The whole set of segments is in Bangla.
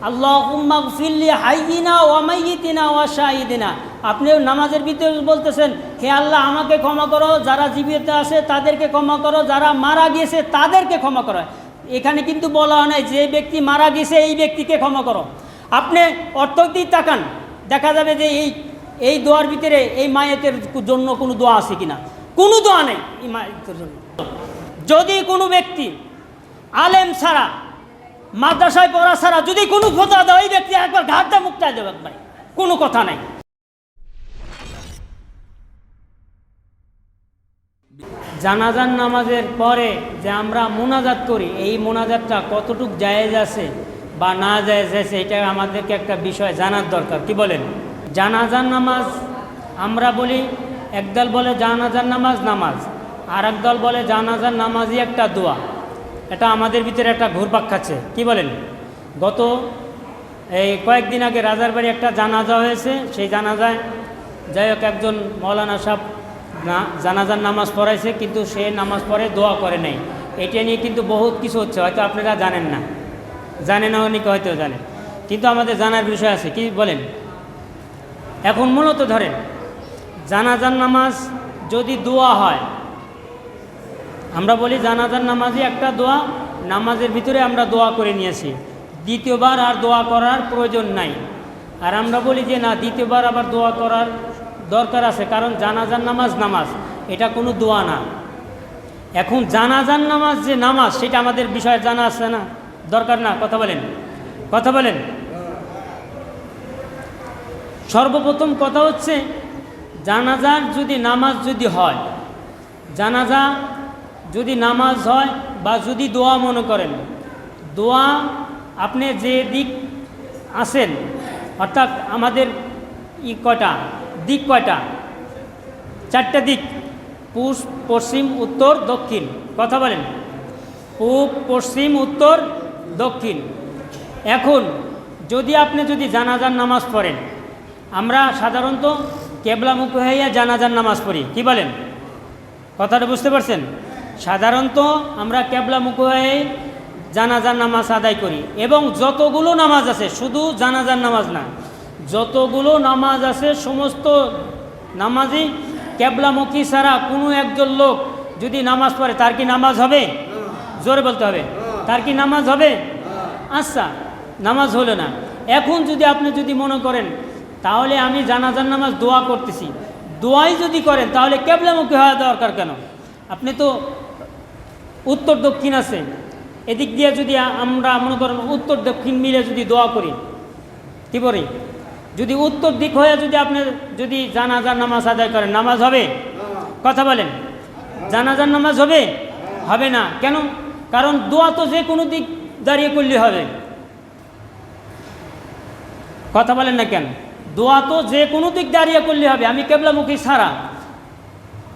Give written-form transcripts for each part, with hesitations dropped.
আল্লাহুম্মা গফিরলি হাইয়িনা ওয়া মাইয়িতিনা ওয়া শাহিদিনা। আপনি নামাজের ভিতরে বলতেছেন, হে আল্লাহ আমাকে ক্ষমা করো, যারা জীবিত আছে তাদেরকে ক্ষমা করো, যারা মারা গিয়েছে তাদেরকে ক্ষমা করো। এখানে কিন্তু বলা হয় নাই যে ব্যক্তি মারা গেছে এই ব্যক্তিকে ক্ষমা করো। আপনি অর্থই তাকান, দেখা যাবে যে এই দোয়ার ভিতরে এই মায়েতের জন্য কোনো দোয়া আছে কিনা। কোনো দোয়া নেই এই মায়েতের জন্য। যদি কোনো ব্যক্তি আলেম ছাড়া, মাদ্রাসায় পড়া ছাড়া যদি কোনো ফতোয়া দেয়, এই ব্যক্তি একবার ঘাটটা মুক্তায় দেবে, একবার কোনো কথা নাই। জানাজার নামাজের পরে যে আমরা মোনাজাত করি, এই মোনাজাতটা কতটুক জায়েজ আছে বা না জায়েজ আছে, এটা আমাদেরকে একটা বিষয় জানার দরকার। কি বলেন? জানাজার নামাজ আমরা বলি, একদল বলে জানাজার নামাজ নামাজ, আর একদল বলে জানাজার নামাজই একটা দোয়া। এটা আমাদের ভিতরে একটা ঘুরপাক খাচ্ছে। কি বলেন? গত এই কয়েকদিন আগে রাজারবাড়ি একটা জানাজা হয়েছে, সেই জানাজায় যাই হোক একজন মৌলানা সাহেব জানাজার নামাজ পড়াইছে, কিন্তু সে নামাজ পড়ে দোয়া করে নাই। এটা নিয়ে কিন্তু বহুত কিছু হচ্ছে, হয়তো আপনারা জানেন না, জানেন না, অনেকে হয়তো জানেন, কিন্তু আমাদের জানার বিষয় আছে। কি বলেন? এখন মূলত ধরেন জানাজার নামাজ যদি দোয়া হয়, আমরা বলি জানাজার নামাজই একটা দোয়া, নামাজের ভিতরে আমরা দোয়া করে নিয়েছি, দ্বিতীয়বার আর দোয়া করার প্রয়োজন নাই। আর আমরা বলি যে না, দ্বিতীয়বার আবার দোয়া করার দরকার আছে, কারণ জানাজার নামাজ নামাজ, এটা কোনো দোয়া না। এখন জানাজার নামাজ যে নামাজ, সেটা আমাদের বিষয়ে জানা আছে না? দরকার না? কথা বলেন, কথা বলেন। সর্বপ্রথম কথা হচ্ছে, জানাজার যদি নামাজ যদি হয়, জানাজা যদি নামাজ হয় বা যদি দোয়া মনে করেন, দোয়া আপনি যে দিক আছেন, অর্থাৎ আমাদের কয়টা দিক, কয়টা? চারটা দিক, পূর্ব, পশ্চিম, উত্তর, দক্ষিণ। কথা বলেন, পূব, পশ্চিম, উত্তর, দক্ষিণ। এখন যদি আপনি যদি জানাজার নামাজ পড়েন, আমরা সাধারণত কেবলামুখী হইয়া জানাজার নামাজ পড়ি। কি বলেন? কথাটা বুঝতে পারছেন? সাধারণত আমরা কেবলামুখী হয়ে জানাজার নামাজ আদায় করি, এবং যতগুলো নামাজ আছে, শুধু জানাজার নামাজ না, যতগুলো নামাজ আছে সমস্ত নামাজই কেবলামুখী ছাড়া কোনো একজন লোক যদি নামাজ পড়ে, তার কি নামাজ হবে? জোরে বলতে হবে, তার কি নামাজ হবে? আচ্ছা, নামাজ হলো না। এখন যদি আপনি যদি মনে করেন তাহলে আমি জানাজার নামাজ দোয়া করতেছি, দোয়াই যদি করেন তাহলে কেবলামুখী হওয়া দরকার কেন? আপনি তো উত্তর দক্ষিণ আছে, এদিক দিয়ে যদি আমরা মনে করেন উত্তর দক্ষিণ মিলে যদি দোয়া করি, কি বলি, যদি উত্তর দিক হয়ে যদি আপনি যদি জানাজার নামাজ আদায় করেন, নামাজ হবে? কথা বলেন, জানাজার নামাজ হবে? হবে না। কেন? কারণ দোয়া তো যে কোনো দিক দাঁড়িয়ে করলে হবে। কথা বলেন না কেন? দোয়া তো যে কোনো দিক দাঁড়িয়ে করলে হবে। আমি কেবলামুখী ছাড়া,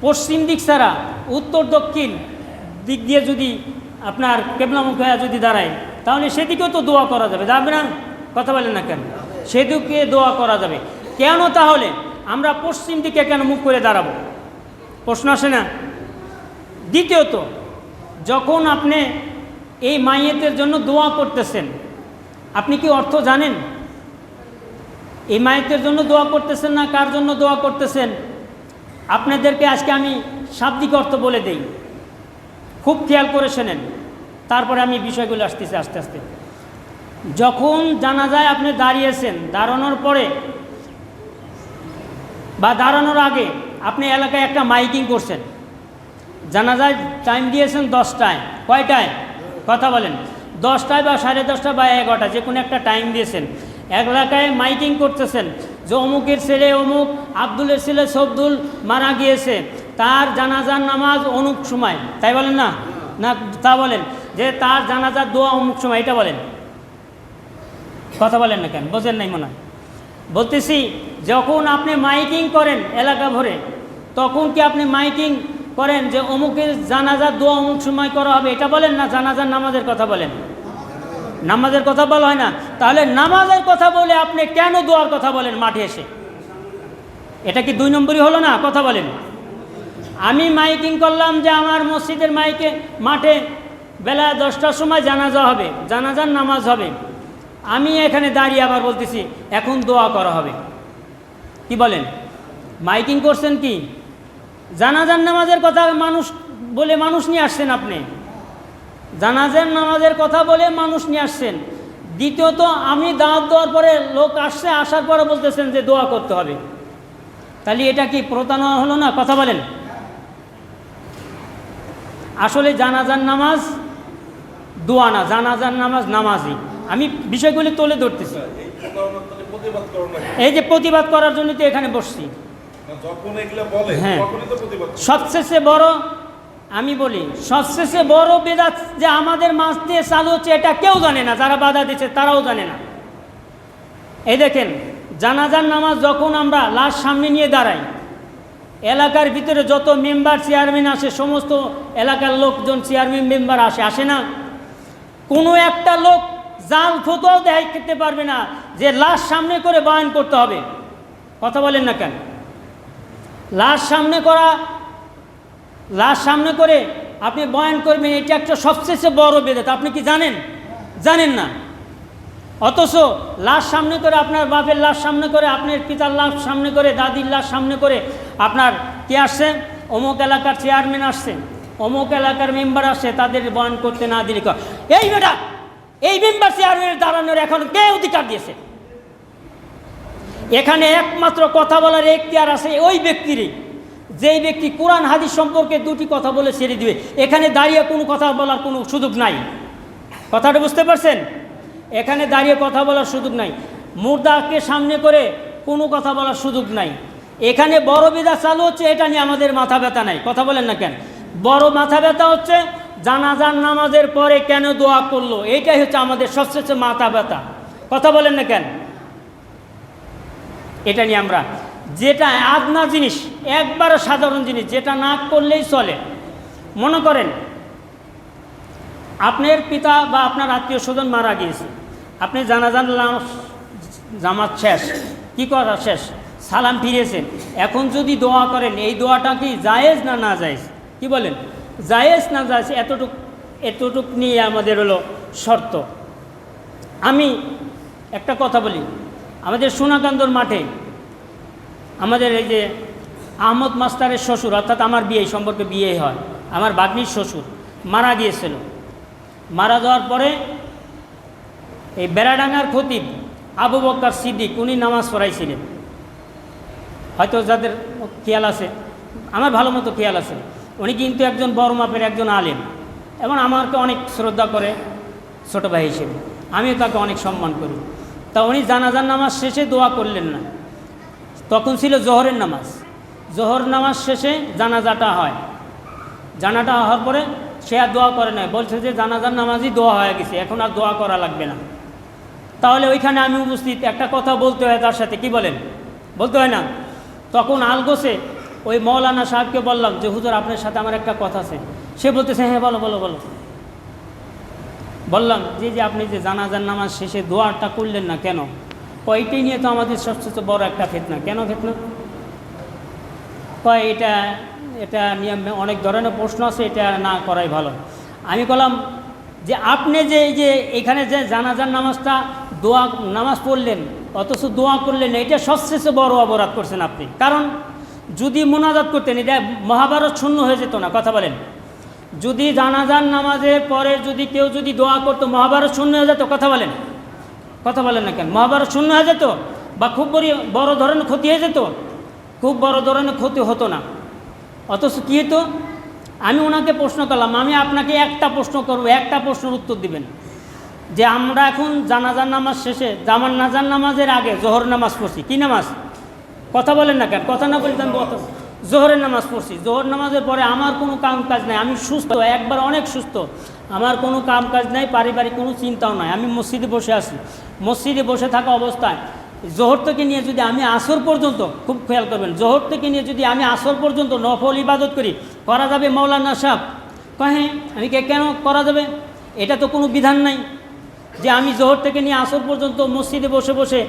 পশ্চিম দিক ছাড়া, উত্তর দক্ষিণ দিক দিয়ে যদি আপনার কেবলামুখী হয়ে যদি দাঁড়ায়, তাহলে সেদিকেও তো দোয়া করা যাবে, যাবে না? কথা বলেন না কেন? সেদিকে দোয়া করা যাবে। কেন তাহলে আমরা পশ্চিম দিকে কেন মুখ করে দাঁড়াবো? প্রশ্ন আসে না? দ্বিতীয়ত, যখন আপনি এই মাইয়েতের জন্য দোয়া করতেছেন, আপনি কি অর্থ জানেন? এই মাইয়েতের জন্য দোয়া করতেছেন না কার জন্য দোয়া করতেছেন? আপনাদেরকে আজকে আমি শাব্দিক অর্থ বলে দেই, খুব খেয়াল করে শোনেন, তারপরে আমি বিষয়গুলো আসতেছি আস্তে আস্তে। যখন জানাজায় আপনি দাঁড়িয়েছেন, দাঁড়ানোর পরে বা দাঁড়ানোর আগে আপনি এলাকায় একটা মাইকিং করছেন, জানাজায় টাইম দিয়েছেন 10টায়, কয়টায়? কথা বলেন, 10টায় বা 10:30 বা 11টা, যে কোনো একটা টাইম দিয়েছেন। এলাকায় মাইকিং করতেছেন যে অমুকের ছেলে অমুক, আব্দুলের ছেলে সবদুল মারা গিয়েছে, তার জানাজার নামাজ অমুক সময়, তাই বলেন না? না, তা বলেন যে তার জানাজার দোয়া অমুক সময়, এটা বলেন। কথা বলেন না কেন? বোঝেন নাই মনে হয়? বলতেছি, যখন আপনি মাইকিং করেন এলাকা ভরে, তখন কি আপনি মাইকিং করেন যে অমুকের জানাজার দোয়া অমুক সময় করা হবে, এটা বলেন না জানাজার নামাজের কথা বলেন? নামাজের কথা বলা হয় না। তাহলে নামাজের কথা বলে আপনি কেন দোয়ার কথা বলেন মাঠে এসে? এটা কি 2 নম্বরই হলো না? কথা বলেন। আমি মাইকিং করলাম যে আমার মসজিদের মাঠে বেলা 10টার সময় জানাজা হবে, জানাজার নামাজ হবে, আমি এখানে দাঁড়িয়ে আবার বলতেছি এখন দোয়া করা হবে। কি বলেন? মাইকিং করছেন কি? জানাজার নামাজের কথা মানুষ বলে মানুষ নিয়ে আসছেন আপনি, জানাজার নামাজের কথা বলে মানুষ নিয়ে আসছেন। দ্বিতীয়ত আমি দাওয়াত দেওয়ার পরে লোক আসছে, আসার পরে বলতেছেন যে দোয়া করতে হবে। তাহলে এটা কি প্রতারণা হলো না? কথা বলেন। আসলে জানাজার নামাজ দোয়া না, জানাজার নামাজ নামাজই। আমি বিষয়গুলি তুলে ধরতেছি। এই যে প্রতিবাদ করার জন্য তো এখানে বসছি। হ্যাঁ, সবচেয়ে বড় আমি বলি সবচেয়ে বড় বিদআত যে আমাদের মাঝ দিয়ে চালু হচ্ছে, এটা কেউ জানে না, যারা বাধা দিচ্ছে তারাও জানে না। এই দেখেন, জানাজার নামাজ যখন আমরা লাশ সামনে নিয়ে দাঁড়াই, এলাকার ভিতরে যত মেম্বার চেয়ারম্যান আসে, সমস্ত এলাকার লোকজন চেয়ারম্যান মেম্বার আসে না? কোনো একটা লোক জাল ফতোয়াও দেখাইতে পারবে না যে লাশ সামনে করে বয়ান করতে হবে। কথা বলেন না কেন? লাশ সামনে করে আপনি বয়ান করবেন, এটা একটা সবচেয়ে বড় বিদআত। আপনি কি জানেন? জানেন না। অথচ লাশ সামনে করে, আপনার বাপের লাশ সামনে করে, আপনার পিতার লাশ সামনে করে, দাদির লাশ সামনে করে আপনার কে আসছে? অমুক এলাকার চেয়ারম্যান আসছে, অমুক এলাকার মেম্বার আসছে, তাদের বয়ান করতে না দিলে এই বেটা, এই মেম্বার চেয়ারম্যানের দাঁড়ানোর এখন কে অধিকার দিয়েছে? এখানে একমাত্র কথা বলার এখতিয়ার আছে ওই ব্যক্তিরই, যেই ব্যক্তি কোরআন হাদিস সম্পর্কে দুটি কথা বলে ছেড়ে দিবে। এখানে দাঁড়িয়ে কোনো কথা বলার কোনো সুযোগ নাই। কথাটা বুঝতে পারছেন? এখানে দাঁড়িয়ে কথা বলার সুযোগ নাই। মুর্দাকে সামনে করে কোনো কথা বলার সুযোগ নাই। এখানে বড় বিদআত চালু হচ্ছে, এটা নিয়ে আমাদের মাথা ব্যথা নাই। কথা বলেন না কেন? বড় মাথা ব্যথা হচ্ছে জানাজার নামাজের পরে কেন দোয়া করলো, এইটাই হচ্ছে আমাদের সবচেয়ে মাথা ব্যথা। কথা বলেন না কেন? এটা নিয়ে আমরা, যেটা আদনা জিনিস, একবারে সাধারণ জিনিস, যেটা না করলেই চলে। মনে করেন আপনার পিতা বা আপনার আত্মীয় স্বজন মারা গিয়েছে, আপনি জানাজান জামাত শেষ, কি করা শেষ, সালাম ফিরেছেন, এখন যদি দোয়া করেন, এই দোয়াটা কি জায়েজ না না জায়েজ? কি বলেন? জায়েজ না জায়েজ? এতটুক নিয়ে আমাদের হলো শর্ত। আমি একটা কথা বলি, আমাদের সোনাকান্দর মাঠে আমাদের এই যে আহমদ মাস্টারের শ্বশুর, অর্থাৎ আমার বিয়ে সম্পর্কে বিয়ে হয়, আমার ভাগ্নির শ্বশুর মারা গিয়েছিল। মারা যাওয়ার পরে এই বেড়াডাঙ্গার খতিব আবু বকর সিদ্দিক, উনি নামাজ পড়াইছিলেন। হয়তো যাদের খেয়াল আছে, আমার ভালো মতো খেয়াল আছে, উনি কিন্তু একজন বড় মাপের একজন আলেম এবং আমাকে অনেক শ্রদ্ধা করে ছোটো ভাই হিসেবে, আমিও তাকে অনেক সম্মান করি। তা উনি জানাজার নামাজ শেষে দোয়া করলেন না। তখন ছিল জোহরের নামাজ। জোহর নামাজ শেষে জানাজাটা হয়। জানাটা হওয়ার পরে সে আর দোয়া করে নাই, বলছে যে জানাজার নামাজই দোয়া হয়ে গেছে, এখন আর দোয়া করা লাগবে না। তাহলে ওইখানে আমি উপস্থিত, একটা কথা বলতে হয় তার সাথে, কি বলেন? বলতে হয় না? তখন আলগোসে ওই মৌলানা সাহেবকে বললাম যে হুজুর আপনার সাথে আমার একটা কথা আছে। সে বলতেছে হ্যাঁ বলো বলো বলো। বললাম যে আপনি যে জানাজার নামাজ শেষে দোয়াটা করলেন না কেন? এইটাই নিয়ে তো আমাদের সবচেয়ে বড় একটা ফিতনা। কেন ফিতনা? এটা নিয়ে অনেক ধরনের প্রশ্ন আছে, এটা না করাই ভালো। আমি বললাম যে আপনি যে এই যে এখানে যে জানাজার নামাজটা দোয়া নামাজ পড়লেন অথচ দোয়া করলেন, এটা সবচেয়ে বড় অপরাধ করছেন আপনি। কারণ যদি মোনাজাত করতেন, এটা মহাভারত শূন্য হয়ে যেত না। কথা বলেন? যদি জানাজার নামাজের পরে যদি কেউ যদি দোয়া করতো, মহাভারত শূন্য হয়ে যেত। কথা বলেন? কথা বলেন না কেন? মহাভারত শূন্য হয়ে যেত বা খুব বড় ধরনের ক্ষতি হয়ে যেত? খুব বড় ধরনের ক্ষতি হতো না। অথচ কী হতো? আমি ওনাকে প্রশ্ন করলাম, আমি আপনাকে একটা প্রশ্ন করব, একটা প্রশ্নের উত্তর দিবেন যে আমরা এখন জানাজার নামাজ শেষে জানাজার নামাজের আগে জোহর নামাজ পড়ছি। কি নামাজ? কথা বলেন না কেন? কথা না বলতে আমি জোহরের নামাজ পড়ছি। জোহর নামাজের পরে আমার কোনো কাম কাজ নাই, আমি সুস্থ, একবার অনেক সুস্থ, আমার কোনো কাম কাজ নাই, পারিবারিক কোনো চিন্তাও নাই, আমি মসজিদে বসে আছি। মসজিদে বসে থাকা অবস্থায় জোহর থেকে নিয়ে যদি আমি আসর পর্যন্ত, খুব খেয়াল করবেন, জোহর থেকে নিয়ে যদি আমি আসর পর্যন্ত নফল ইবাদত করা যাবে? মৌলানা সাহেব কহে আমি কেন করা যাবে? এটা তো কোনো বিধান নাই যে আমি জোহর থেকে নিয়ে আসর পর্যন্ত মসজিদে বসে বসে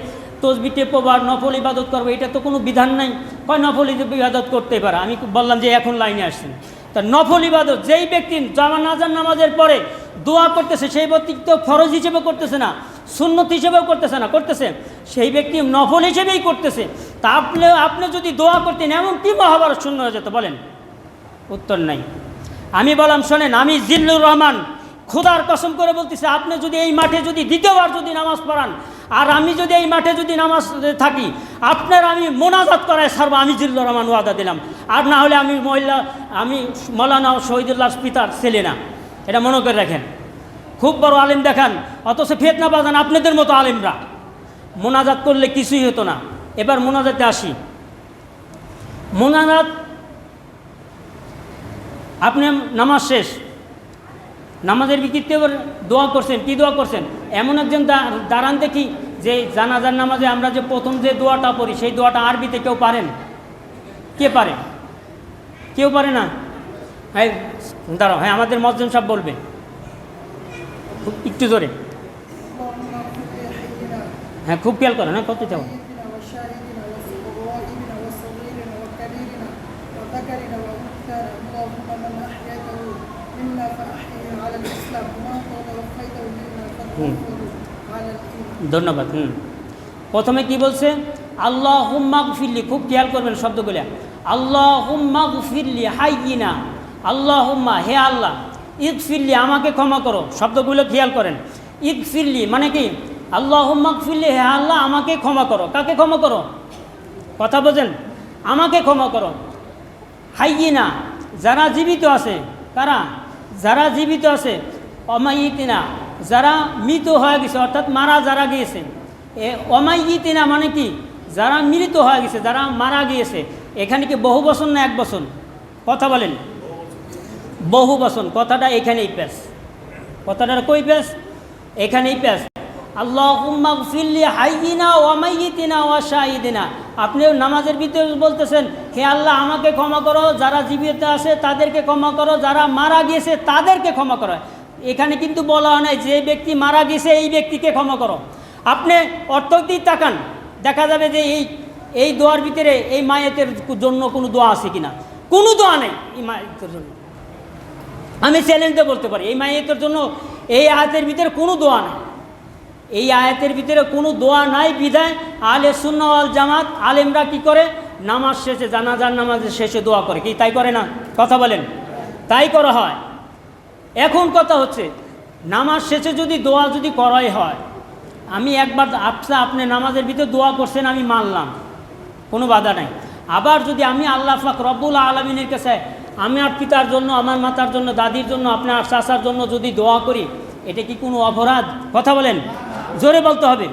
তসবিহ টেপবো আর নফল ইবাদত করবো, এটা তো কোনো বিধান নাই। কয় নফল ইবাদত করতে পারে। আমি বললাম যে এখন লাইনে আসছেন, তা নফল ইবাদত যেই ব্যক্তি জানাজার নামাজের পরে দোয়া করতেছে, সেই ব্যক্তি তো ফরজ হিসেবে করতেছে না, সুন্নত হিসেবেও করতেছে না, করতেছে সেই ব্যক্তি নফল হিসেবেই করতেছে। তা আপনি যদি দোয়া করতেন এমন কি মহাভারত শূন্য হয়ে যেত বলেন? উত্তর নাই। আমি বললাম শোনেন, আমি জিল্লুর রহমান খোদার কসম করে বলতেছি, আপনি যদি এই মাঠে যদি দ্বিতীয়বার যদি নামাজ পড়ান আর আমি যদি এই মাঠে যদি নামাজ থাকি, আপনার আমি মোনাজাত করায় ছাড়বো, আমি জিল্লুর রহমান ওয়াদা দিলাম। আর না হলে আমি মৌলানা শহীদুল্লাহ পিতার ছেলে না, এটা মনে করে রাখেন। খুব বড় আলেম দেখান, অথচ ফিতনা বাজান আপনাদের মতো আলেমরা। মোনাজাত করলে কিছুই হতো না। এবার মোনাজাতে আসি। মোনাজাত, আপনি নামাজ শেষ, নামাজের বিকৃতি দোয়া করছেন, কি দোয়া করছেন? এমন একজন দাঁড়ান দেখি যে জানাজার নামাজে আমরা যে প্রথম যে দোয়াটা পড়ি সেই দোয়াটা আরবিতে কেউ পারেন? কে পারে? কেউ পারে না? হ্যাঁ দাঁড়াও, হ্যাঁ আমাদের মজ্জেম সাহেব বলবে একটু জোরে। হ্যাঁ খুব খেয়াল করেন, হ্যাঁ কত চাও। ধন্যবাদ। প্রথমে কি বলছে? আল্লাহুম্মা গফিরলি, খুব খেয়াল করবেন শব্দগুলো। আল্লাহুম্মা গফিরলি হাইয়িনা, আল্লাহুম্মা হে আল্লাহ, ইগফিরলি আমাকে ক্ষমা করো। শব্দগুলো খেয়াল করেন। ইগফিরলি মানে কি? আল্লাহুম্মা গফিরলি হে আল্লাহ আমাকে ক্ষমা করো। কাকে ক্ষমা করো? কথা বোঝেন? আমাকে ক্ষমা করো। হাইয়িনা যারা জীবিত আছে, কারা? যারা জীবিত আছে। অমাইয়িতিনা যারা মৃত হয়ে গেছে, অর্থাৎ মারা যারা গিয়েছে। অমাইয়িতিনা মানে কি? যারা মৃত হয়ে গেছে, যারা মারা গিয়েছে। এখানে কি বহু বচন না এক বচন? কথা বলেন। বহু বচন, কথাটা এখানেই পেশ। কথাটার কই পেশ? এখানেই পেশ। আল্লাহুম্মা গফিরলি হাইয়িনা ওয়া মাইয়িতিনা ওয়া শাহিদিনা। আপনি নামাজের ভিতরে বলতেছেন, হে আল্লাহ আমাকে ক্ষমা করো, যারা জীবিত আছে তাদেরকে ক্ষমা করো, যারা মারা গিয়েছে তাদেরকে ক্ষমা করো। এখানে কিন্তু বলা হয় নাই যে ব্যক্তি মারা গেছে এই ব্যক্তিকে ক্ষমা করো। আপনি অর্থটি তাকান, দেখা যাবে যে এই দোয়ার ভিতরে এই মায়েতের জন্য কোনো দোয়া আছে কিনা? কোনো দোয়া নেই এই মায়েতের জন্য। আমি চ্যালেঞ্জ দিয়ে বলতে পারি এই মায়েতের জন্য এই আয়াতের ভিতরে কোনো দোয়া নেই। এই আয়াতের ভিতরে কোনো দোয়া নাই বিধায় আহলে সুন্নাহ ওয়াল জামাত আলেমরা কি করে? নামাজ শেষে, জানাজার নামাজের শেষে দোয়া করে। কি তাই করে না? কথা বলেন। তাই করা হয়। এখন কথা হচ্ছে, নামাজ শেষে যদি দোয়া যদি করাই হয়, আমি একবার আপনি নামাজের ভিতরে দোয়া করছেন, আমি মানলাম, কোনো বাধা নাই। আবার যদি আমি আল্লাহ পাক রব্বুল আলামিনের কাছে আমার পিতার জন্য, আমার মাতার জন্য, দাদির জন্য, আপনার চাচার জন্য যদি দোয়া করি, এটা কি কোনো অপরাধ? কথা বলেন, জোরে বলতে হবে।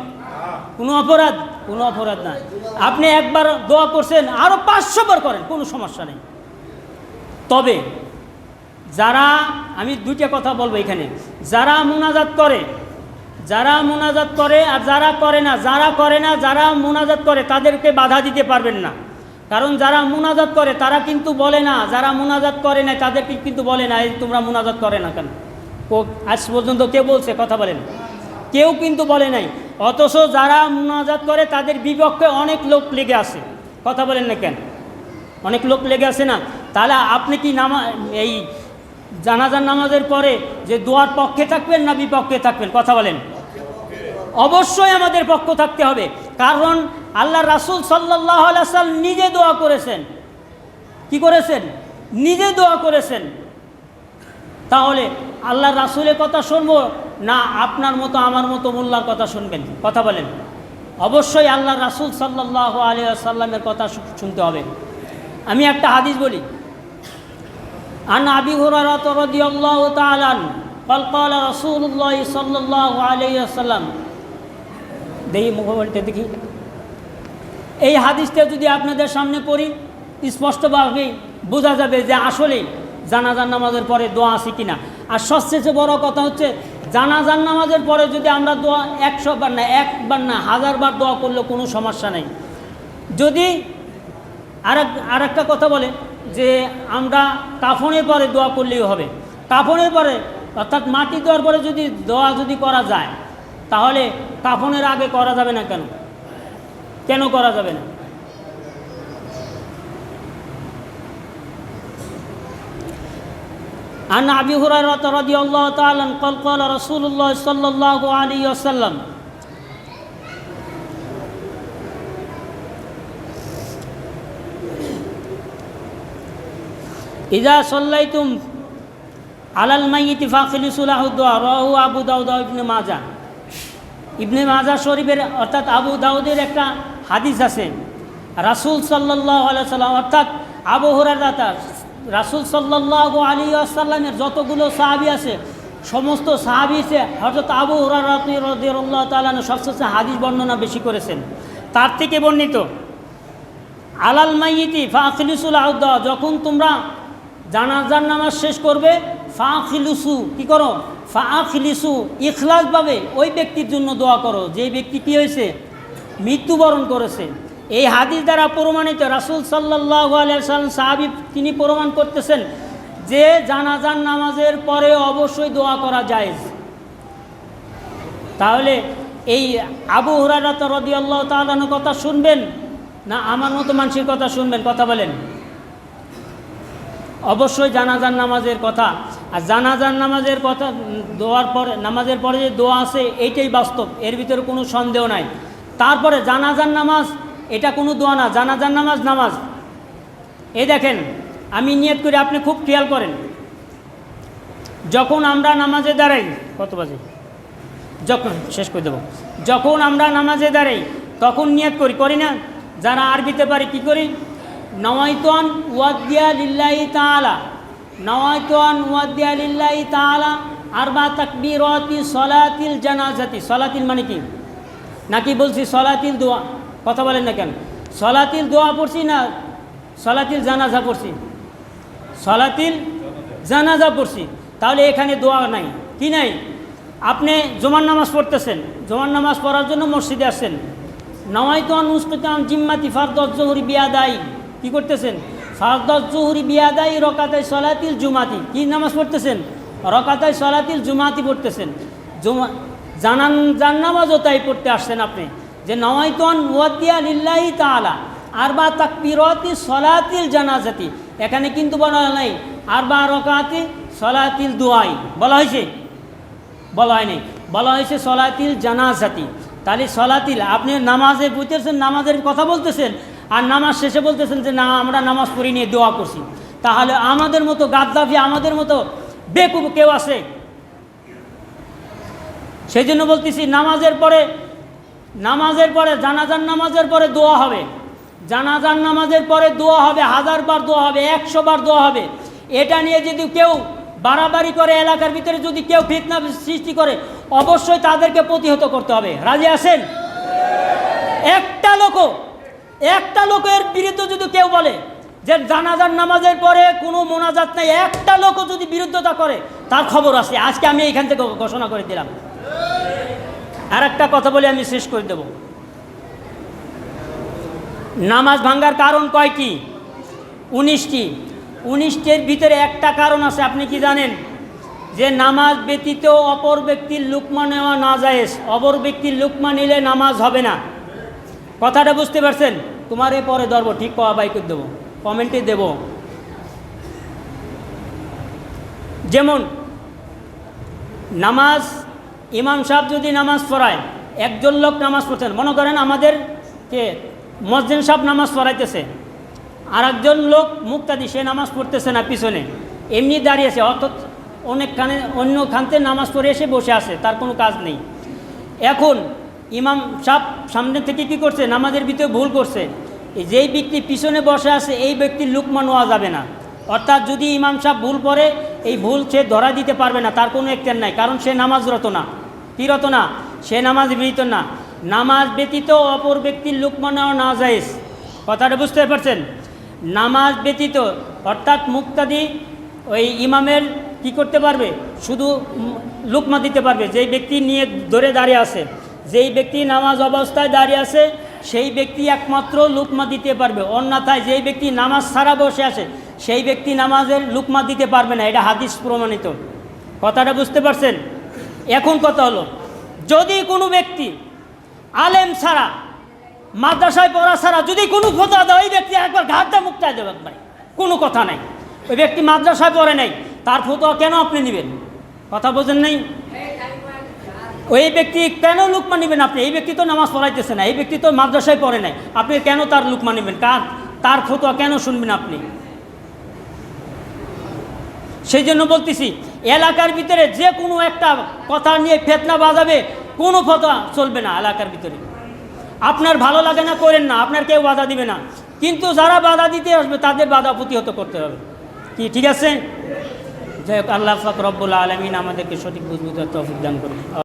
কোনো অপরাধ? কোনো অপরাধ না। আপনি একবার দোয়া করছেন, আরও 500 বার করেন, কোনো সমস্যা নেই। তবে যারা, আমি দুইটা কথা বলবো এখানে, যারা মুনাজাত করে, যারা মুনাজাত করে আর যারা করে না, যারা করে না, যারা মুনাজাত করে তাদেরকে বাধা দিতে পারবেন না। কারণ যারা মুনাজাত করে তারা কিন্তু বলে না, যারা মুনাজাত করে না তাদেরকে কিন্তু বলে না এই তোমরা মুনাজাত করে না কেন। আজ পর্যন্ত কে বলছে? কথা বলেন। কেউ কিন্তু বলে নাই। অথচ যারা মুনাজাত করে তাদের বিপক্ষে অনেক লোক লেগে আসে। কথা বলেন না কেন? অনেক লোক লেগে আসে না? তাহলে আপনি কি এই জানাজার নামাজের পরে যে দোয়ার পক্ষে থাকবেন না বিপক্ষে থাকবেন? কথা বলেন। অবশ্যই আমাদের পক্ষ থাকতে হবে, কারণ আল্লাহ রাসূল সাল্লাল্লাহু আলাইহি ওয়াসাল্লাম নিজে দোয়া করেছেন। কি করেছেন? নিজে দোয়া করেছেন। তাহলে আল্লাহ রাসূলের কথা শুনবো না আপনার মতো আমার মতো মোল্লার কথা শুনবেন? কথা বলেন। অবশ্যই আল্লাহ রাসূল সাল্লাল্লাহু আলাইহি ওয়াসাল্লামের কথা শুনতে হবে। আমি একটা হাদিস বলি। আন আবি হুরায়রা রাদিয়াল্লাহু তাআলা قال قال رسول الله صلى الله عليه وسلم। দেখি মোবাইলটা দেখি। এই হাদিসটা যদি আপনাদের সামনে পড়ি, স্পষ্টভাবে বোঝা যাবে যে আসলে জানাজার নামাজের পরে দোয়া আছে কিনা। আর সবচেয়ে বড় কথা হচ্ছে, জানাজার নামাজের পরে যদি আমরা দোয়া 100 বার না, 1 বার না, 1000 বার দোয়া করলে কোনো সমস্যা নেই। যদি আরেকটা কথা বলে যে আমরা কাফনের পরে দোয়া করলেই হবে। কাফনের পরে অর্থাৎ মাটি দেওয়ার পরে যদি দোয়া যদি করা যায়, তাহলে কাফনের আগে করা যাবে না কেন? কেন করা যাবে না? আন আবি হুরায়রা রাদিয়াল্লাহু তাআলা قال قال رسول الله صلى الله عليه وسلم ইজা সাল্লাইতুম আলাল মাইয়িতি ফাখলিসু লাহু দুআ, রাহু আবু দাউদ ইবনে মাজাহ। ইবনে মাজাহ শরীফের অর্থাৎ আবু দাউদের একটা হাদিস আছে, রাসূল সাল্লাল্লাহু আলাইহি সাল্লাম অর্থাৎ আবু হুরায়রা, রাসূল সাল্লাল্লাহু আলাইহি ওয়াসাল্লামের যতগুলো সাহাবী আছে সমস্ত সাহাবীতে হযরত আবু হুরায়রা রাদিয়াল্লাহু তাআলা সবচেয়ে হাদিস বর্ণনা বেশি করেছেন। তার থেকে বর্ণিত আলাল মাইয়িতি ফাখলিসু লাহু দুআ, যখন তোমরা জানাজার নামাজ শেষ করবে ফাখলিসু, কি করো? ফাখলিসু, ইখলাসভাবে ওই ব্যক্তির জন্য দোয়া করো যে ব্যক্তি কী হয়েছে? মৃত্যুবরণ করেছে। এই হাদিস দ্বারা প্রমাণিত, রাসূল সাল্লাল্লাহু আলাইহি ওয়াসাল্লাম সাহাবী তিনি প্রমাণ করতেছেন যে জানাজার নামাজের পরে অবশ্যই দোয়া করা জায়েজ। তাহলে এই আবু হুরায়রা রাদিয়াল্লাহু তাআলার কথা শুনবেন না আমার মতো মানুষের কথা শুনবেন? কথা বলেন। অবশ্যই জানাজার নামাজের কথা। আর জানাজার নামাজের কথা দোয়ার পরে, নামাজের পরে যে দোয়া আছে এইটাই বাস্তব, এর ভিতরে কোনো সন্দেহ নাই। তারপরে জানাজার নামাজ এটা কোনো দোয়া না, জানাজার নামাজ নামাজ। এই দেখেন আমি নিয়ত করি, আপনি খুব খেয়াল করেন, যখন আমরা নামাজে দাঁড়াই, কত বাজে? যখন শেষ করে দেব, যখন আমরা নামাজে দাঁড়াই তখন নিয়ত করি না? যারা আরবিতে পারি কি করি? নওয়াইতুন ওয়াদ্দিয়া লিল্লাহি তাআলা, নওয়াইতুন ওয়াদ্দিয়া লিল্লাহি তাআলা আরবা তাকবীরাতি সলাতিল জানাজাতি। সলাতিল মানে কি? নাকি বলছি সলাতিল দোয়া? কথা বলেন না কেন? সলাতিল দোয়া পড়ছি না সলাতিল জানাজা পড়ছি? সলাতিল জানাজা পড়ছি। তাহলে এখানে দোয়া নাই, কি নাই? আপনি জুমার নামাজ পড়তেছেন, জুমার নামাজ পড়ার জন্য মসজিদে আসছেন, নওয়াইতুন উসকিতাম জিম্মাতি ফারদাজ জুহরি বিয়াদাই, কি করতেছেন? ফারদাজ জুহরি বিয়াদাই রকাতাই সলাতিল জুমাতি। কি নামাজ পড়তেছেন? রকাতাই সলাতিল জুমাতি পড়তেছেন। জানাজার নামাজও তাই পড়তে আসছেন আপনি, যে নওয়াইতুন ওয়াদ্দিয়া লিল্লাহি তাআলা আরবা তাকবীরাতি সলাতিল জানাজাতি। এখানে কিন্তু বলা নাই আরবা রকাতি সলাতিল দুআই, বলা হয়েছে? বলা হয়নি, বলা হয়েছে সলাতিল জানাজাতি। তাহলে সলাতিল, আপনি নামাজে বুঝতেছেন, নামাজের কথা বলতেছেন, আর নামাজ শেষে বলতেছেন যে না আমরা নামাজ পড়ি নিয়ে দোয়া করছি। তাহলে আমাদের মতো গাদ্দাফি, আমাদের মতো বেকুব কেউ আছে? সেই জন্য বলতেছি নামাজের পরে জানাজার নামাজের পরে দোয়া হবে, জানাজার নামাজের পরে দোয়া হবে, 1000 বার দোয়া হবে, 100 বার দোয়া হবে। এটা নিয়ে যদি কেউ বাড়াবাড়ি করে, এলাকার ভিতরে যদি কেউ ফিতনা সৃষ্টি করে, অবশ্যই তাদেরকে প্রতিহত করতে হবে। রাজি আছেন? একটা লোকের বিরুদ্ধে যদি কেউ বলে যে জানাজার নামাজের পরে কোনো মোনাজাত নাই, একটা লোকও যদি বিরুদ্ধতা করে তার খবর আছে। আজকে আমি এখান থেকে ঘোষণা করে দিলাম। আর একটা কথা বলে আমি শেষ করে দেব। নামাজ ভাঙ্গার কারণ কয়টি? 19টি। 19টির ভিতরে একটা কারণ আছে, আপনি কি জানেন? যে নামাজ ব্যতীত অপর ব্যক্তির লুকমা নেওয়া না জায়েজ। অপর ব্যক্তির লুকমা নিলে নামাজ হবে না। কথাটা বুঝতে পারছেন? তোমার এ পরে ধরবো, ঠিক পাওয়া বাই করে দেবো, কমেন্টে দেব। যেমন নামাজ, ইমাম সাহেব যদি নামাজ পড়ায়, একজন লোক নামাজ পড়ছেন, মনে করেন আমাদের কে মুয়াজ্জিন সাহেব নামাজ পড়াইতেছে, আর একজন লোক মুক্তাদি, সে নামাজ পড়তেছে না, পিছনে এমনি দাঁড়িয়ে আছে, অর্থাৎ অন্য খানতে নামাজ পড়ে এসে বসে আছে, তার কোনো কাজ নেই। এখন ইমাম সাহেব সামনে থেকে কি করছে? নামাজের ভিতরে ভুল করছে। যেই ব্যক্তি পিছনে বসে আছে এই ব্যক্তির লুকমা নেওয়া যাবে না। অর্থাৎ যদি ইমাম সাহেব ভুল করে, এই ভুল সে ধরা দিতে পারবে না, তার কোনো এখতিয়ার নাই, কারণ সে নামাজরত না। কি রত না? সে নামাজ ব্যতীত না। নামাজ ব্যতীত অপর ব্যক্তির লুকমা নেওয়া না জায়েজ। কথাটা বুঝতে পারছেন? নামাজ ব্যতীত অর্থাৎ মুক্তাদি ওই ইমামের কি করতে পারবে? শুধু লুকমা দিতে পারবে যেই ব্যক্তি নিয়ে ধরে দাঁড়িয়ে আছে, যেই ব্যক্তি নামাজ অবস্থায় দাঁড়িয়ে আছে সেই ব্যক্তি একমাত্র লুকমা দিতে পারবে। অন্যথায় যেই ব্যক্তি নামাজ ছাড়া বসে আছে সেই ব্যক্তি নামাজের লুকমা দিতে পারবে না। এটা হাদিস প্রমাণিত। কথাটা বুঝতে পারছেন? এখন কথা হলো, যদি কোনো ব্যক্তি আলেম ছাড়া, মাদ্রাসায় পড়া ছাড়া যদি কোনো ফতোয়া দেয়, ওই ব্যক্তি একবার ঘাটটা মুক্তায় দেবে, একবার কোনো কথা নাই। ওই ব্যক্তি মাদ্রাসায় পড়ে নাই, তার ফতোয়া কেন আপনি নেবেন? কথা বোঝেন নাই? ওই ব্যক্তি কেন লুকমা নেবেন আপনি? এই ব্যক্তি তো নামাজ পড়াইতেছে না, এই ব্যক্তি তো মাদ্রাসায় পড়ে নাই, আপনি কেন তার লুকমা নেবেন? তার ফতোয়া কেন শুনবেন আপনি? সেই জন্য বলতেছি, এলাকার ভিতরে যে কোনো একটা কথা নিয়ে ফিতনা বাজাবে, কোনো ফতোয়া চলবে না এলাকার ভিতরে। আপনার ভালো লাগে না, করেন না, আপনার কেউ বাধা দিবে না, কিন্তু যারা বাধা দিতে আসবে তাদের বাধা প্রতিহত করতে হবে। কি ঠিক আছে? যাই হোক, আল্লাহ পাক রব্বুল আলামিন আমাদেরকে সঠিক বুঝ বুঝার তৌফিক দান করুন।